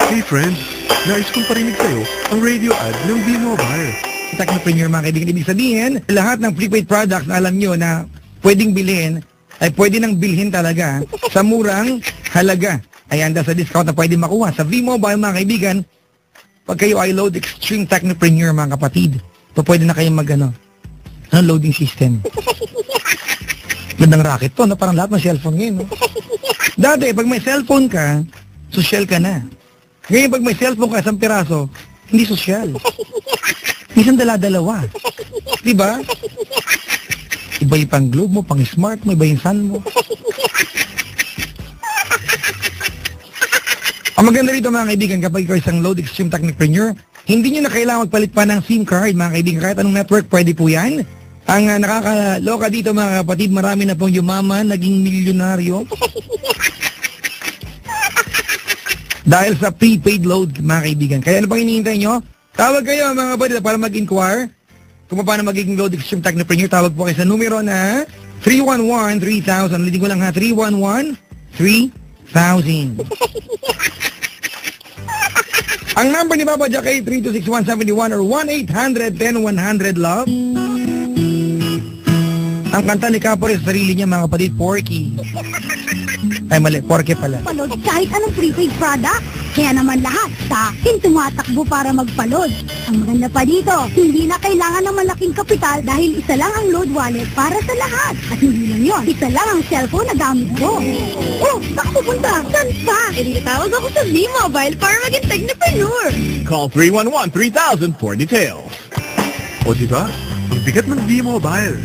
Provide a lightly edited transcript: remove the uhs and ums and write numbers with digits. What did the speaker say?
Hey friend, nais kong parinig sa'yo ang radio ad ng V-Mobile. Technopreneur mga kaibigan, ibig sabihin, lahat ng prepaid products na alam nyo na pwedeng bilhin, ay pwede nang bilhin talaga sa murang halaga. Ay handa sa discount na pwede makuha. Sa V-Mobile mga kaibigan, pag kayo ay load extreme Technopreneur mga kapatid, pwede na kayong mag-ano, loading system. Gandang racket to, no? Parang lahat ng cellphone ngayon. No? Dati, pag may cellphone ka, social ka na. Ngayon, pag may cellphone ka, isang piraso, hindi social. Minsan dala-dalawa. Diba? Iba yung pang globe mo, pang smart mo, iba yung sun mo. Ang maganda rito mga kaibigan, kapag ikaw isang load extreme Technopreneur, hindi nyo na kailangan magpalit pa ng SIM card mga kaibigan. Kahit anong network, pwede po yan. Ang nakakaloka dito mga kapatid, marami na pong yumaman, naging milyonaryo. Dahil sa prepaid load mga kaibigan. Kaya ano pang hinihintay nyo? Tawag kayo mga kapatid para mag-inquire. Kung paano magiging load extreme Technopreneur, tawag po kayo sa numero na 311-3000. Ulitin ko lang ha, 311-3000. Ang number ni Papa Jack ay 326171 or 1-800-10-100-LOVE. Ang kanta ni Capore sa sarili niya mga kapatid, Porky. Ay mali, Porky pala. Palod kahit anong prepaid product. Kaya naman lahat sa akin tumatakbo para magpalod. Ang maganda pa dito, hindi na kailangan ng malaking kapital dahil isa lang ang load wallet para sa lahat. At hindi lang yun, isa lang ang cellphone na gamit ko. Oh, saan ko pupunta? Saan pa? Tawag ako sa V-Mobile para maging Technopreneur. Call 311-3000 for details. O diba? Ang bigat ng V-Mobile.